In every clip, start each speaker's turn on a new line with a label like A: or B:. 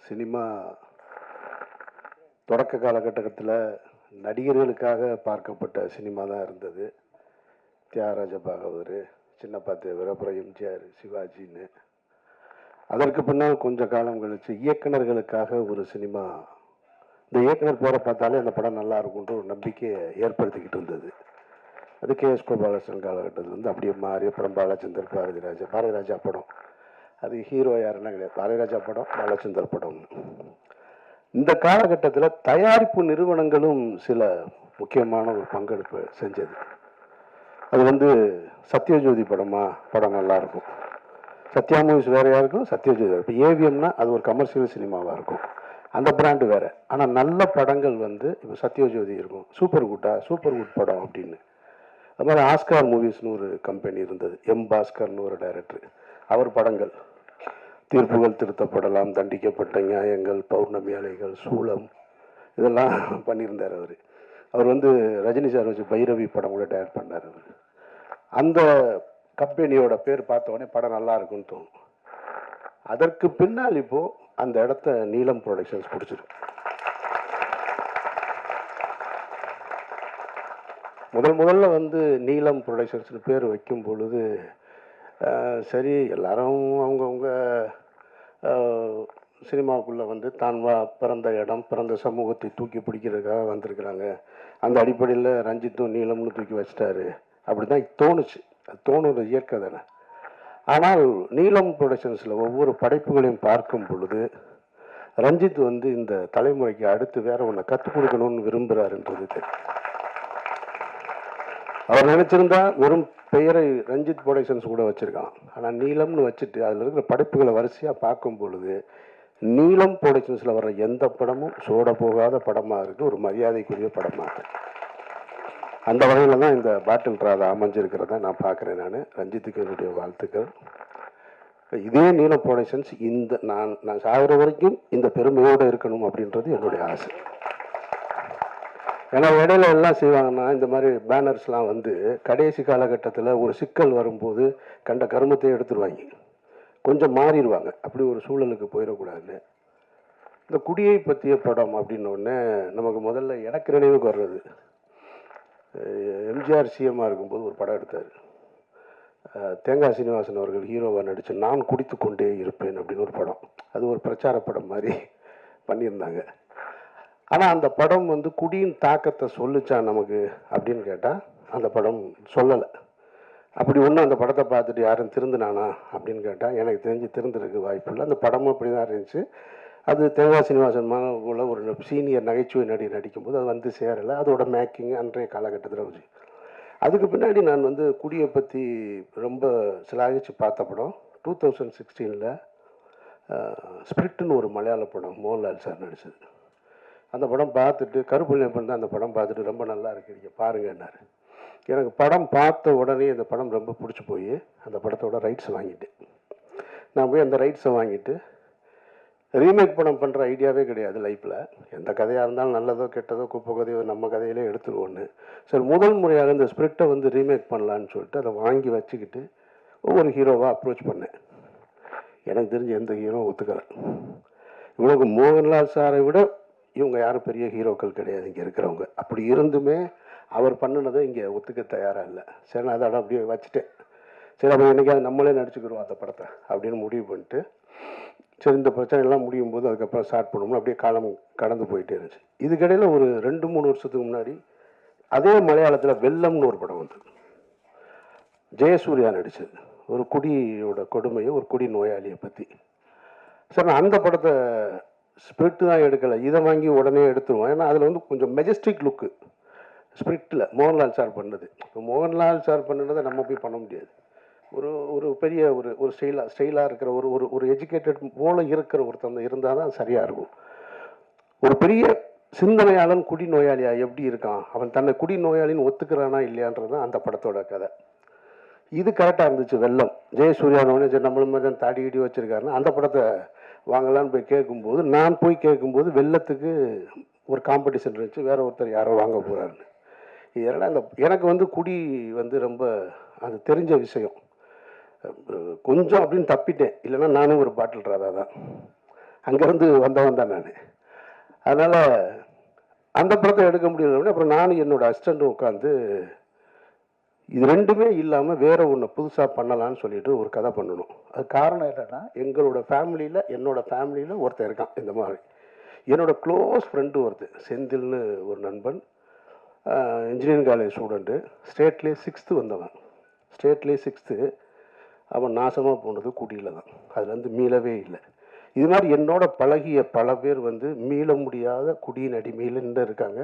A: Cinema தொடக்க காலகட்டத்தில் நடிகர்களுக்காக பார்க்கப்பட்ட சினிமா தான் இருந்தது. தியாகராஜ பாகவதர், சின்னப்பா தேவர், அப்புறம் எம்ஜிஆர், சிவாஜின்னு. அதற்கு பின்னால் கொஞ்சம் காலம் கழித்து இயக்குநர்களுக்காக ஒரு சினிமா, இந்த இயக்குனர் பேரை பார்த்தாலே அந்த படம் நல்லா இருக்கும்ன்ற ஒரு நம்பிக்கையை ஏற்படுத்திக்கிட்டு இருந்தது. அது கே.எஸ். கோபாலகிருஷ்ணன் காலகட்டத்தில் அப்படியே மாறி அப்புறம் பாலச்சந்தர், பாரதிராஜா படம். அது ஹீரோ யாருன்னா கிடையாது, பாரதிராஜா படம், பாலச்சந்தர் படம். இந்த காலகட்டத்தில் தயாரிப்பு நிறுவனங்களும் சில முக்கியமான ஒரு பங்கெடுப்பு செஞ்சது. அது சத்யஜோதி படம் நல்லா இருக்கும். சத்யா மூவிஸ் வேறையாக இருக்கும், சத்யஜோதி. இப்போ ஏவிஎம்னா அது ஒரு கமர்ஷியல் சினிமாவாக இருக்கும், அந்த பிராண்டு வேறு. ஆனால் நல்ல படங்கள் இப்போ சத்யஜோதி இருக்கும், சூப்பர் குட் படம் அப்படின்னு. அது மாதிரி ஆஸ்கார் மூவிஸ்னு ஒரு கம்பெனி இருந்தது, எம் பாஸ்கர்னு ஒரு டைரக்டர். அவர் படங்கள் தீர்ப்புகள் திருத்தப்படலாம், தண்டிக்கப்பட்ட நியாயங்கள், பௌர்ணமி அலைகள், சூளம், இதெல்லாம் பண்ணியிருந்தார். அவர் ரஜினி சார் வச்சு பைரவி படம் கூட டைரக்ட் பண்ணார். அந்த கம்பெனியோட பேர் பார்த்த உடனே படம் நல்லா இருக்குன்னு தோணும். அதற்கு பின்னால் இப்போது அந்த இடத்த நீலம் ப்ரொடக்ஷன்ஸ் பிடிச்சிருக்கு. முதல்ல நீலம் ப்ரொடக்ஷன்ஸ்னு பேர் வைக்கும் பொழுது சரி, எல்லாரும் அவங்கவுங்க சினிமாவுக்குள்ளே தான் பிறந்த இடம், பிறந்த சமூகத்தை தூக்கி பிடிக்கிறதுக்காக வந்திருக்கிறாங்க. அந்த அடிப்படையில் ரஞ்சித்தும் நீலம்னு தூக்கி வச்சிட்டாரு, அப்படி தான் தோணுச்சு. அது தோணுற இயற்கை தானே. ஆனால் நீலம் ப்ரொடக்ஷன்ஸில் ஒவ்வொரு படைப்புகளையும் பார்க்கும் பொழுது ரஞ்சித் இந்த தலைமுறைக்கு அடுத்து வேற ஒன்று கற்றுக் கொடுக்கணும்னு விரும்புகிறாருன்றது தெரியும். அவர் நினச்சிருந்தா வெறும் பெயரை ரஞ்சித் ப்ரொடக்ஷன்ஸ் கூட வச்சுருக்கலாம். ஆனால் நீலம்னு வச்சுட்டு அதில் இருக்கிற படைப்புகளை வரிசையாக பார்க்கும் பொழுது நீலம் ப்ரொடக்ஷன்ஸில் வர்ற எந்த படமும் சோட போகாத படமாக இருக்குது, ஒரு மரியாதைக்குரிய படமாக இருக்குது. அந்த வகையில் தான் இந்த பாட்டில் ராதா அமைஞ்சிருக்கிறத நான் பார்க்குறேன். ரஞ்சித்துக்கு என்னுடைய வாழ்த்துக்கள். இதே நீலம் ப்ரொடக்ஷன்ஸ் நான் சாகிற வரைக்கும் இந்த பெருமையோடு இருக்கணும் அப்படின்றது என்னுடைய ஆசை. ஏன்னா இடையில எல்லாம் செய்வாங்கன்னா, இந்த மாதிரி பேனர்ஸ்லாம் கடைசி காலகட்டத்தில் ஒரு சிக்கல் வரும்போது கண்ட கருமத்தை எடுத்துருவாங்க, கொஞ்சம் மாறிடுவாங்க. அப்படி ஒரு சூழலுக்கு போயிடக்கூடாதுன்னு இந்த குடியை பற்றிய படம் அப்படின்னோடனே நமக்கு முதல்ல எனக்கு நினைவுக்கு வர்றது, எம்ஜிஆர் சிஎம்மாக இருக்கும்போது ஒரு படம் எடுத்தார். தேங்காய் சீனிவாசன் அவர்கள் ஹீரோவாக நடித்து நான் குடித்து கொண்டே இருப்பேன் அப்படின்னு ஒரு படம். அது ஒரு பிரச்சார படம் மாதிரி பண்ணியிருந்தாங்க. ஆனால் அந்த படம் குடியின் தாக்கத்தை சொல்லிச்சா நமக்கு அப்படின்னு கேட்டால் அந்த படம் சொல்லலை. அப்படி ஒன்றும் அந்த படத்தை பார்த்துட்டு யாரும் திருந்தினானா அப்படின்னு கேட்டால் எனக்கு தெரிஞ்சு திருந்துறதுக்கு வாய்ப்பு இல்லை. அந்த படமும் அப்படி தான் இருந்துச்சு. அது தேங்காய் சீனிவாசன் போல் ஒரு சீனியர் நகைச்சுவை நடிக்கும்போது அது சேரலை. அதோட மேக்கிங் அன்றைய காலகட்டத்தில் வச்சு. அதுக்கு பின்னாடி நான் குடியை பற்றி ரொம்ப சிலாகிச்சு பார்த்த படம் 2016 ஸ்பிரிட்னு ஒரு மலையாள படம், மோகன்லால் சார் நடிச்சது. அந்த படம் பார்த்துட்டு கருப்புள்ளியப்பன் தான் அந்த படம் பார்த்துட்டு ரொம்ப நல்லா இருக்கு, நீங்கள் பாருங்கன்னாரு. எனக்கு படம் பார்த்த உடனே அந்த படம் ரொம்ப பிடிச்சி போய் அந்த படத்தோட ரைட்ஸ் வாங்கிட்டேன். நான் போய் அந்த ரைட்ஸை வாங்கிட்டு ரீமேக் படம் பண்ணுற ஐடியாவே கிடையாது லைஃப்பில். எந்த கதையாக இருந்தாலும் நல்லதோ கெட்டதோ குப்பை கதையோ நம்ம கதையிலே எடுத்துருவோன்னு சரி முதல் முறையாக இந்த ஸ்கிரிப்டை ரீமேக் பண்ணலான்னு சொல்லிட்டு அதை வாங்கி வச்சுக்கிட்டு ஒவ்வொரு ஹீரோவாக அப்ரோச் பண்ணேன். எனக்கு தெரிஞ்ச எந்த ஹீரோ ஒத்துக்கலை. இவ்வளோக்கு மோகன்லால் சாரை விட இவங்க யாரும் பெரிய ஹீரோக்கள் கிடையாது இங்கே இருக்கிறவங்க. அப்படி இருந்துமே அவர் பண்ணினதை இங்கே ஒத்துக்க தயாராக இல்லை. சரி, நான் அதோட அப்படியே வச்சுட்டேன். சரி, அப்போ என்றைக்காவது நம்மளே நடிச்சுக்கிறோம் அந்த படத்தை அப்படின்னு முடிவு பண்ணிட்டு, சரி இந்த பிரச்சனைலாம் முடியும் போது அதுக்கப்புறம் ஸ்டார்ட் பண்ணோம்னா அப்படியே காலம் கடந்து போயிட்டே இருந்துச்சு. இதுக்கிடையில் ஒரு 2-3 வருஷத்துக்கு முன்னாடி அதே மலையாளத்தில் வெள்ளம்னு ஒரு படம் ஜெயசூர்யா நடித்தது. ஒரு குடியோட கொடுமையை, ஒரு குடி நோயாளியை பற்றி. சார், நான் அந்த படத்தை ஸ்பிரிட்டு தான் எடுக்கலை, இதை வாங்கி உடனே எடுத்துருவோம். ஏன்னா அதில் கொஞ்சம் மெஜஸ்டிக் லுக்கு ஸ்பிரிட்டில் மோகன்லால் சார் பண்ணது. இப்போ மோகன்லால் சார் பண்ணினதை நம்ம போய் பண்ண முடியாது. ஒரு பெரிய ஒரு ஸ்டைலாக இருக்கிற ஒரு எஜுகேட்டட் போல இருக்கிற ஒருத்தன் இருந்தால் தான் சரியாக இருக்கும். ஒரு பெரிய சிந்தனையாளன் குடி நோயாளியா எப்படி இருக்கான், அவன் தன்னை குடி நோயாளின்னு ஒத்துக்கிறானா இல்லையான்றது தான் அந்த படத்தோட கதை. இது கரெக்டாக இருந்துச்சு. வெள்ளம் ஜெயசூர்யானோடனே சரி நம்மள மாதிரி தான் தாடி இடி வச்சுருக்காருன்னு அந்த படத்தை வாங்கலான்னு போய் கேட்கும்போது, நான் போய் கேட்கும்போது வெள்ளத்துக்கு ஒரு காம்படிஷன் இருந்துச்சு, வேற ஒருத்தர் யாரோ வாங்க போகிறாருன்னு. இதெல்லாம் எனக்கு குடி ரொம்ப அது தெரிஞ்ச விஷயம். கொஞ்சம் அப்படின்னு தப்பிட்டேன், இல்லைன்னா நானும் ஒரு பாட்டில் ராதா தான். அங்கேருந்து வந்தவன் தான் நான். அதனால் அந்த படத்தை எடுக்க முடியல. அப்புறம் நானும் என்னோடய அசிஸ்டண்ட்டும் உட்காந்து இது ரெண்டுமே இல்லாமல் வேற ஒன்று புதுசாக பண்ணலான்னு சொல்லிட்டு ஒரு கதை பண்ணணும். அது காரணம் என்னென்னா, எங்களோட ஃபேமிலியில் என்னோடய ஃபேமிலியில் ஒருத்தர் இருக்கான் இந்த மாதிரி. என்னோடய க்ளோஸ் ஃப்ரெண்டு ஒருத்தர் செந்தில்னு ஒரு நண்பன், இன்ஜினியரிங் காலேஜ் ஸ்டூடெண்ட்டு, ஸ்டேட்லேயே 6th வந்தவன். ஸ்டேட்லேயே 6th. அவன் நாசமாக போனது குடியில் தான். அதுலேருந்து மீளவே இல்லை. இது மாதிரி என்னோட பழகிய பல பேர் வந்து மீள முடியாத குடியின் அடிமையில் நின்று இருக்காங்க.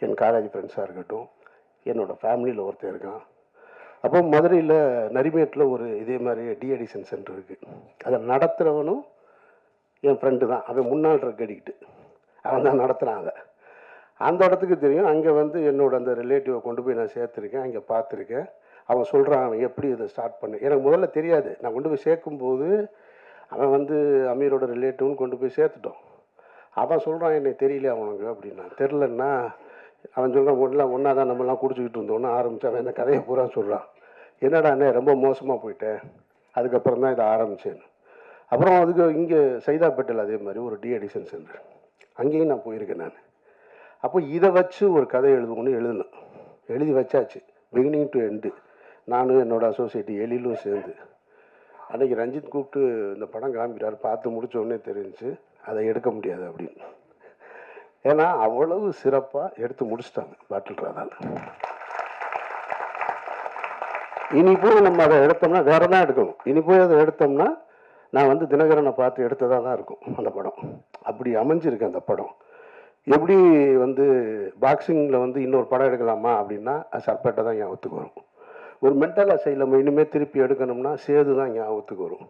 A: என் காலேஜ் ஃப்ரெண்ட்ஸாக இருக்கட்டும், என்னோடய ஃபேமிலியில் ஒருத்தர் இருக்கான். அப்போ மதுரையில் நரிமேட்டில் ஒரு இதே மாதிரி டிஎடிஷன் சென்டர் இருக்குது. அதை நடத்துகிறவனும் என் ஃப்ரெண்டு தான். அவன் முன்னாள் ட்ரக் அடிக்கிட்டு அவன் தான் நடத்துகிறான். அதை அந்த இடத்துக்கு தெரியும். அங்கே வந்து என்னோட அந்த ரிலேட்டிவை கொண்டு போய் நான் சேர்த்துருக்கேன், அங்கே பார்த்துருக்கேன். அவன் சொல்கிறான் அவன் எப்படி இதை ஸ்டார்ட் பண்ண. எனக்கு முதல்ல தெரியாது. நான் கொண்டு போய் சேர்க்கும்போது அவன் வந்து அமீரோட ரிலேட்டிவ்னு கொண்டு போய் சேர்த்துட்டோம். அவன் சொல்கிறான் என்னை தெரியல அவனுக்கு அப்படின்னா. தெரிலன்னா அவன் சொல்கிறான் ஒன்றா தான் நம்மலாம் குடிச்சிக்கிட்டு இருந்தோன்னு ஆரம்பித்து அவன் இந்த கதையை பூரா சொல்கிறான். என்னடா அண்ணே ரொம்ப மோசமாக போயிட்டேன், அதுக்கப்புறம் தான் இதை ஆரம்பித்தேன்னு. அப்புறம் அதுக்கு இங்கே சைதாப்பேட்டையில் அதே மாதிரி ஒரு டிஎடிஷன் சென்டர், அங்கேயும் நான் போயிருக்கேன் நான். அப்போ இதை வச்சு ஒரு கதை எழுதினேன். எழுதி வச்சாச்சு, பிகினிங் டு எண்டு. நானும் என்னோடய அசோசியேட் எழிலும் சேர்ந்து. அன்றைக்கி ரஞ்சித் கூப்பிட்டு இந்த படம் காமிக்கிறார், பார்த்து முடிச்ச உடனே தெரிஞ்சு அதை எடுக்க முடியாது அப்படின்னு. ஏன்னா அவ்வளவு சிறப்பாக எடுத்து முடிச்சிட்டாங்க பாட்டில் ராதாவில். இனி போய் நம்ம அதை எடுத்தோம்னா வேற தான் எடுக்கணும். இனி போய் அதை எடுத்தோம்னா நான் வந்து தினகரனை பார்த்து எடுத்ததாக தான் இருக்கும் அந்த படம். அப்படி அமைஞ்சிருக்கு அந்த படம். எப்படி வந்து பாக்ஸிங்கில் வந்து இன்னொரு படம் எடுக்கலாமா அப்படின்னா அது சர்பேட்டை தான் ஞாபகத்துக்கு வரும். ஒரு மென்டல் அசைலம் இனிமேல் திருப்பி எடுக்கணும்னா சேது தான் ஞாபகத்துக்கு வரும்.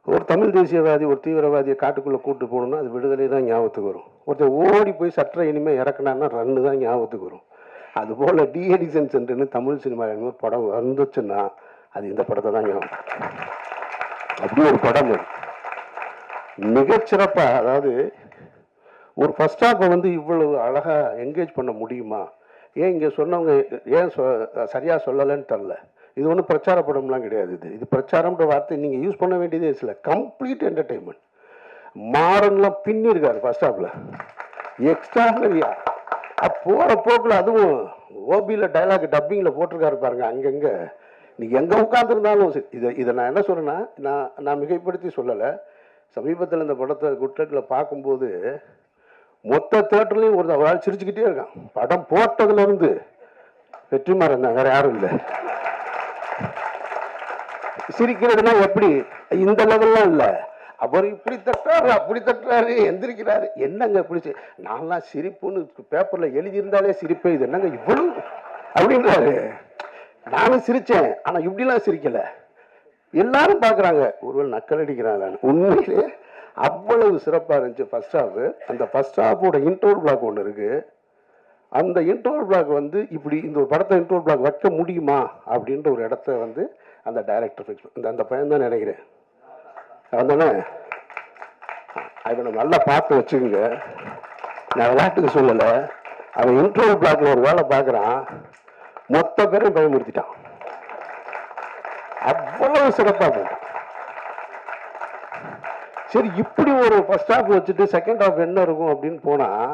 A: ஒரு தமிழ் தேசியவாதி ஒரு தீவிரவாதியை காட்டுக்குள்ளே கூப்பிட்டு போகணும்னா அது விடுதலை தான் ஞாபகத்துக்கு வரும். ஒருத்தர் ஓடி போய் சற்றை இனிமேல் இறக்குனான்னா ரன்னு தான் ஞாபகத்துக்கு வரும். அதுபோல் டிஎடிஷன் சென்டர்னு தமிழ் சினிமாவில் ஒரு படம் வந்துச்சுன்னா அது இந்த படத்தை தான் ஞாபகம். அப்படி ஒரு படம் மிகச்சிறப்பாக, அதாவது ஒரு ஃபர்ஸ்ட் ஹாஃபை வந்து இவ்வளவு அழகாக என்கேஜ் பண்ண முடியுமா? ஏன் இங்கே சொன்னவங்க ஏன் சரியாக சொல்லலைன்னு தெரில. இது ஒன்றும் பிரச்சார படம்லாம் கிடையாது. இது பிரச்சாரம்ன்ற வார்த்தை நீங்கள் யூஸ் பண்ண வேண்டியதே இல்லை. Complete entertainment. மாறன்லாம் பின்னிருக்காரு ஃபர்ஸ்ட் ஹாஃபில், எக்ஸ்ட்ரானரியா. போகிற போக்கில் அதுவும் ஓபியில் டைலாக் டப்பிங்கில் போட்டிருக்காரு பாருங்க. அங்கங்கே நீங்கள் எங்கே உட்காந்துருந்தாலும் இதை நான் என்ன சொல்கிறேன்னா, நான் மிகைப்படுத்தி சொல்லலை. சமீபத்தில் இந்த படத்தை குட்லட்டில் பார்க்கும்போது மொத்த தேட்டர்லையும் ஒரு ஆள் சிரிச்சுக்கிட்டே இருக்கான். படம் போட்டதுலேருந்து வெற்றிமாறன் தான், வேற யாரும் இல்லை. சிரிக்கிறதுனா எப்படி இந்த லெவல்லாம் இல்லை. அவர் இப்படி தட்டுறாரு அப்படி தட்டுறாரு எந்திரிக்கிறாரு. என்னங்க இப்படி நான்லாம் சிரிப்புன்னு பேப்பரில் எழுதியிருந்தாலே சிரிப்பே, இது என்னங்க இவ்வளவு அப்படின்றாரு. நானும் சிரித்தேன், ஆனால் இப்படிலாம் சிரிக்கலை. எல்லாரும் பார்க்குறாங்க, ஒருவேளை நக்கல் அடிக்கிறாங்க. உண்மையிலே அவ்வளவு சிறப்பாக இருந்துச்சு ஃபர்ஸ்ட் ஹாஃப். அந்த ஃபர்ஸ்ட் ஹாஃபோட இன்ட்ரோல் பிளாக் ஒன்று இருக்குது. அந்த இன்ட்ரோல் பிளாக் வந்து இப்படி இந்த ஒரு படத்தை இன்ட்ரோல் பிளாக் வைக்க முடியுமா அப்படின்ற ஒரு இடத்த வந்து அந்த டைரக்டர் ஃபிக்ஸ் அந்த பையன் தான் நினைக்கிறேன். அதனால அவனை நல்லா பார்த்து வச்சுக்கோங்க. நான் விளையாட்டுக்கு சொல்லலை. அவன் இன்ட்ரோல் பிளாக்ல ஒரு வேலை பார்க்குறான், மொத்த பேரையும் பயமுறுத்திட்டான். அவ்வளவு சிறப்பாக போட்டான். சரி, இப்படி ஒரு ஃபர்ஸ்ட் ஹாஃப் வச்சுட்டு செகண்ட் ஹாஃப் என்ன இருக்கும் அப்படின்னு போனால்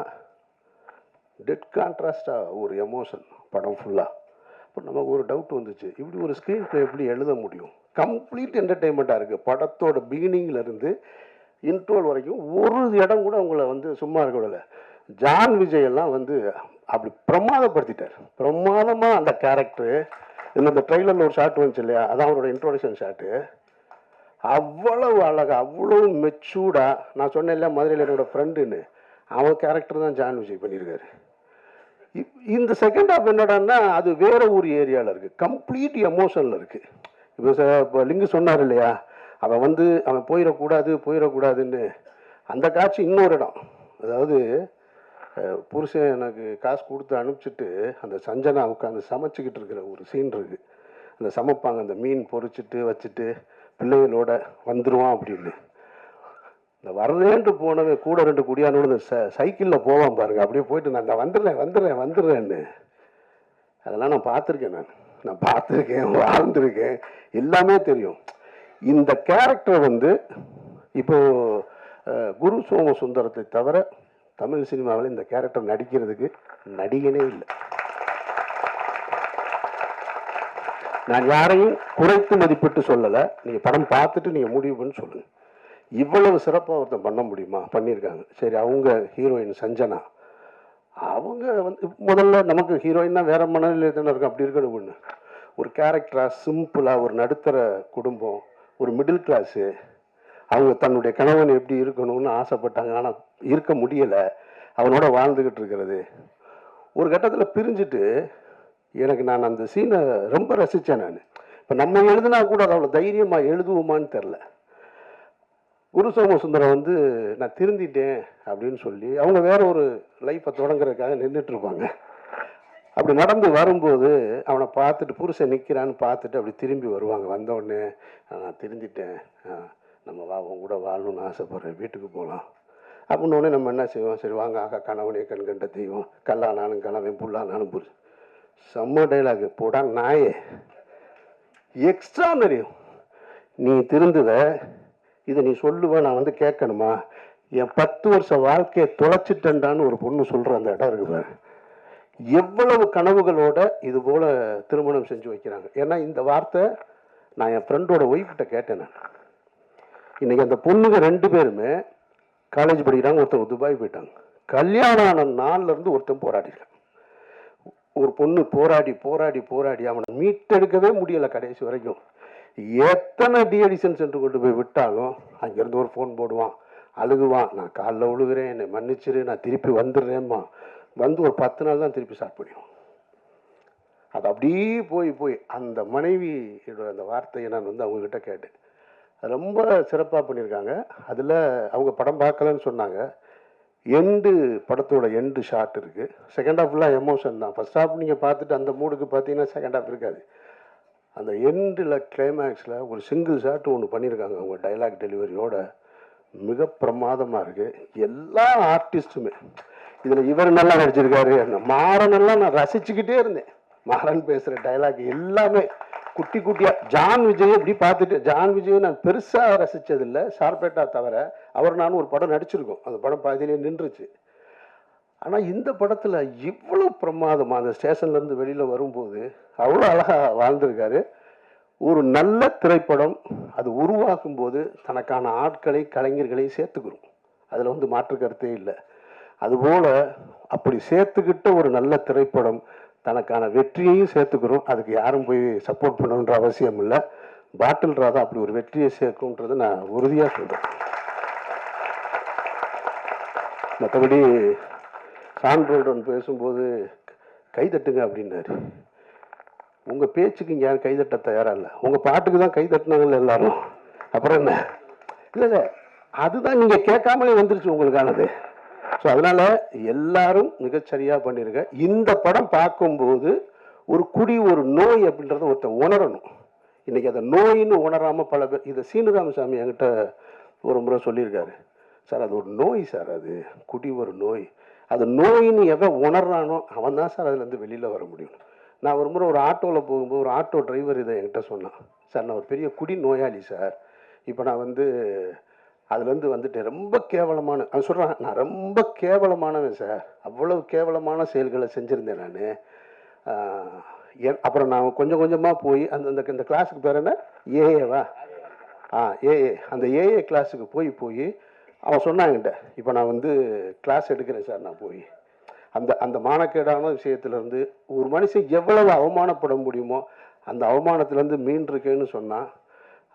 A: டெட் கான்ட்ராஸ்டாக ஒரு எமோஷன் படம் ஃபுல்லாக. இப்போ நமக்கு ஒரு டவுட் வந்துச்சு, இப்படி ஒரு ஸ்க்ரீன் பிளே எப்படி எழுத முடியும்? கம்ப்ளீட் என்டர்டெயின்மெண்ட்டாக இருக்குது. படத்தோட பிகினிங்லேருந்து இன்ட்ரோல் வரைக்கும் ஒரு இடம் கூட உங்களை வந்து சும்மா இருக்க விடலை. ஜான் விஜய் எல்லாம் வந்து அப்படி பிரமாதப்படுத்திட்டார். பிரமாதமாக அந்த கேரக்டரு. இந்த ட்ரெய்லரில் ஒரு ஷாட் வந்துச்சு இல்லையா, அதான் அவரோட இன்ட்ரோடக்ஷன் ஷாட்டு. அவ்வளவு அழகாக அவ்வளவு மெச்சூர்டாக. நான் சொன்னேன் இல்லை மதுரையில் என்னோடய ஃப்ரெண்டுன்னு, அவன் கேரக்டர் தான் ஜான் விஜய் பண்ணியிருக்காரு. இந்த செகண்ட் ஹாஃப் என்னடான்னா அது வேற ஒரு ஏரியாவில் இருக்குது, கம்ப்ளீட் எமோஷனில் இருக்குது. இப்போ லிங்கு சொன்னார் இல்லையா, அவன் வந்து அவன் போயிடக்கூடாதுன்னு. அந்த காட்சி இன்னொரு இடம். அதாவது புருஷன் எனக்கு காசு கொடுத்து அனுப்பிச்சிட்டு அந்த சஞ்சனா உட்காந்து சமைச்சிக்கிட்டு இருக்கிற ஒரு சீன் இருக்குது. அந்த சமைப்பாங்க, அந்த மீன் பொரிச்சிட்டு வச்சுட்டு பிள்ளைகளோட வந்துடுவான் அப்படின்னு. இந்த வரலேன்ட்டு போனவன் கூட 2 குடியானோடு இந்த சைக்கிளில் போவான் பாருங்க. அப்படியே போயிட்டு நான் இந்த வந்துடுறேன்னு. அதெல்லாம் நான் பார்த்துருக்கேன். நான் பார்த்துருக்கேன், வாழ்ந்துருக்கேன், எல்லாமே தெரியும். இந்த கேரக்டர் வந்து இப்போது குரு சோமசுந்தரத்தை தவிர தமிழ் சினிமாவில் இந்த கேரக்டர் நடிக்கிறதுக்கு நடிகனே இல்லை. நான் யாரையும் குறைத்து மதிப்பிட்டு சொல்லலை. நீங்கள் படம் பார்த்துட்டு நீங்கள் முடிவு பண்ணி சொல்லுங்கள். இவ்வளவு சிறப்பாக ஒருத்தன் பண்ண முடியுமா? பண்ணியிருக்காங்க. சரி, அவங்க ஹீரோயின் சஞ்சனா, அவங்க வந்து முதல்ல நமக்கு ஹீரோயின்னா வேற மனநிலை தானே இருக்கும். அப்படி இருக்கணும் ஒன்று. ஒரு கேரக்டராக சிம்பிளாக ஒரு நடுத்தர குடும்பம், ஒரு மிடில் கிளாஸு, அவங்க தன்னுடைய கணவன் எப்படி இருக்கணும்னு ஆசைப்பட்டாங்க. ஆனால் இருக்க முடியலை. அவனோட வாழ்ந்துக்கிட்டு இருக்கிறது. ஒரு கட்டத்தில் பிரிஞ்சுட்டு நான் அந்த சீனை ரொம்ப ரசித்தேன். நான் இப்போ நம்ம எழுதுனா கூட அதை அவ்வளோ தைரியமாக எழுதுவோமான்னு தெரில. குரு சோமசுந்தரம் வந்து நான் திருந்திட்டேன் அப்படின்னு சொல்லி அவங்க வேற ஒரு லைஃப்பை தொடங்குறதுக்காக நின்றுட்டுருப்பாங்க. அப்படி நடந்து வரும்போது அவனை பார்த்துட்டு புருஷன் நிற்கிறான்னு பார்த்துட்டு அப்படி திரும்பி வருவாங்க. வந்தவுடனே நான் திருந்திட்டேன், நம்ம உன் கூட வாழணும்னு ஆசைப்பட்றேன், வீட்டுக்கு போகலாம் அப்படின்னோடனே நம்ம என்ன செய்வோம்? சரி வாங்க ஆகா கணவனே கண்கண்ட தெய்வம், கல்லானாலும் கணவன் புல்லானாலும் புருஷன். செம்ம டைலாக் போடா நாயே, எக்ஸ்ட்ரானரி. நீ திருந்துவ, இதை நீ சொல்லுவ, நான் வந்து கேட்கணுமா? என் 10 வருஷ வாழ்க்கையை தொலைச்சிட்டேன்டான்னு ஒரு பொண்ணு சொல்கிற அந்த இடம் இருக்கு பாரு. எவ்வளவு கனவுகளோட இது போல திருமணம் செஞ்சு வைக்கிறாங்க. ஏன்னா இந்த வார்த்தை நான் என் ஃப்ரெண்டோட ஒய்ஃப்கிட்ட கேட்டேன். நான் இன்னைக்கு அந்த பொண்ணுங்க 2 பேருமே காலேஜ் படிக்கிறாங்க. ஒருத்தவங்க துபாய் போயிட்டாங்க. கல்யாணம் ஆன நாள்லேருந்து ஒருத்தன் போராடிருக்கான். ஒரு பொண்ணு போராடி போராடி போராடி அவனை மீட்டெடுக்கவே முடியலை கடைசி வரைக்கும். எத்தனை டிஎடிஷன் சென்டர் கொண்டு போய் விட்டாலும் அங்கேருந்து ஒரு ஃபோன் போடுவான், அழுகுவான், நான் காலில் விழுகிறேன், என்னை மன்னிச்சிரு, நான் திருப்பி வந்துடுறேம்மா. வந்து ஒரு 10 நாள் தான் திருப்பி ஸ்டார்ட் பண்ணிடுவோம். அது அப்படியே போய் போய் அந்த மனைவியோட அந்த வார்த்தையை நான் வந்து அவங்கக்கிட்ட கேட்டேன். அது ரொம்ப சிறப்பாக பண்ணியிருக்காங்க. அதில் அவங்க படம் பார்க்கலன்னு சொன்னாங்க. எண்டு படத்தோட எண்டு ஷார்ட் இருக்குது. செகண்ட் ஹாஃப் ஃபுல்லாக எமோஷன் தான். ஃபர்ஸ்ட் ஹாஃப் நீங்கள் பார்த்துட்டு அந்த மூடுக்கு பார்த்தீங்கன்னா செகண்ட் ஹாஃப் இருக்காது. அந்த எண்டில் கிளைமேக்ஸில் ஒரு சிங்கிள் ஷாட் ஒன்று பண்ணியிருக்காங்க. அவங்க டைலாக் டெலிவரியோட மிக பிரமாதமாக இருக்குது. எல்லா ஆர்டிஸ்ட்டுமே இதில் இவர் நல்லா நடிச்சிருக்காரு. மாறனெல்லாம் நான் ரசிச்சுக்கிட்டே இருந்தேன். மாறன் பேசுகிற டைலாக் எல்லாமே குட்டி குட்டியாக. ஜான் விஜய் இப்படி பார்த்துட்டு, ஜான் விஜய் நான் பெருசாக ரசித்ததில்லை, ஷார்பேட்டா தவிர. அவர் நானும் ஒரு படம் நடிச்சிருக்கோம். அந்த படம் பாதியிலே நின்றுச்சு. ஆனால் இந்த படத்தில் இவ்வளோ பிரமாதமாக அந்த ஸ்டேஷன்லேருந்து வெளியில் வரும்போது அவ்வளோ அழகாக வாழ்ந்திருக்காரு. ஒரு நல்ல திரைப்படம் அது உருவாக்கும் போது தனக்கான ஆட்களை கலைஞர்களை சேர்த்துக்கிறோம். அதில் வந்து மாற்று கருத்தே இல்லை. அதுபோல் அப்படி சேர்த்துக்கிட்ட ஒரு நல்ல திரைப்படம் தனக்கான வெற்றியையும் சேர்த்துக்கிறோம். அதுக்கு யாரும் போய் சப்போர்ட் பண்ணணுன்ற அவசியம் இல்லை. பாட்டில் ராதா அப்படி ஒரு வெற்றியை சேர்க்கும்ன்றது நான் உறுதியாக சொல்கிறேன். மற்றபடி சான்றோடன் பேசும்போது கைதட்டுங்க அப்படின்னாரு. உங்கள் பேச்சுக்கு இங்கே யாரும் கைதட்ட தயாராக இல்லை. உங்கள் பாட்டுக்கு தான் கைதட்டினாங்கல்ல எல்லாரும். அப்புறம் என்ன? இல்லை இல்லை, அதுதான் நீங்கள் கேட்காமலே வந்துருச்சு உங்களுக்கானது. ஸோ அதனால் எல்லாரும் மிகச்சரியாக பண்ணியிருக்க. இந்த படம் பார்க்கும்போது ஒரு ஒரு நோய் அப்படின்றத ஒருத்தர் உணரணும். இன்றைக்கி அதை நோயின்னு உணராமல் பல பேர். இதை சீனுராமசாமி என்கிட்ட ஒரு முறை சொல்லியிருக்காரு. சார் அது ஒரு நோய் சார், அது ஒரு நோய். அது நோயின்னு எவன் உணர்றானோ அவன் தான் சார் அதுலேருந்து வெளியில் வர முடியும். நான் ஒரு முறை ஒரு ஆட்டோவில் போகும்போது ஒரு ஆட்டோ டிரைவர் இதை என்கிட்ட சொன்னான். சார் நான் ஒரு பெரிய நோயாளி சார், இப்போ நான் வந்து அதுலேருந்து வந்துட்டேன், ரொம்ப கேவலமான. அவன் சொல்கிறான், நான் ரொம்ப கேவலமானவன் சார், அவ்வளவு கேவலமான செயல்களை செஞ்சுருந்தேன் நான். அப்புறம் நான் கொஞ்சம் கொஞ்சமாக போய் அந்த கிளாஸுக்கு பேர் என்ன, ஏஏவா? ஏஏ. அந்த ஏஏ கிளாஸுக்கு போய் அவன் சொன்னாங்கிட்ட, இப்போ நான் வந்து கிளாஸ் எடுக்கிறேன் சார். நான் போய் அந்த மானக்கேடான விஷயத்துலேருந்து ஒரு மனுஷன் எவ்வளவு அவமானப்பட முடியுமோ அந்த அவமானத்துலேருந்து மீண்டிருக்கேன்னு சொன்னால்,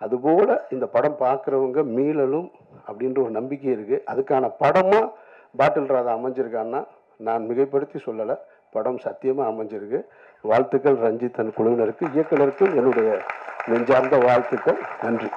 A: அதுபோல் இந்த படம் பார்க்குறவங்க மீளலும் அப்படின்ற ஒரு நம்பிக்கை இருக்குது. அதுக்கான படமாக பாட்டில் ராதா அமைஞ்சிருக்கான்னா நான் மிகைப்படுத்தி சொல்லலை, படம் சத்தியமாக அமைஞ்சிருக்கு. வாழ்த்துக்கள் ரஞ்சித் தன் குழுவினருக்கு, இயக்குனருக்கும் என்னுடைய நெஞ்சார்ந்த வாழ்த்துக்கள். நன்றி.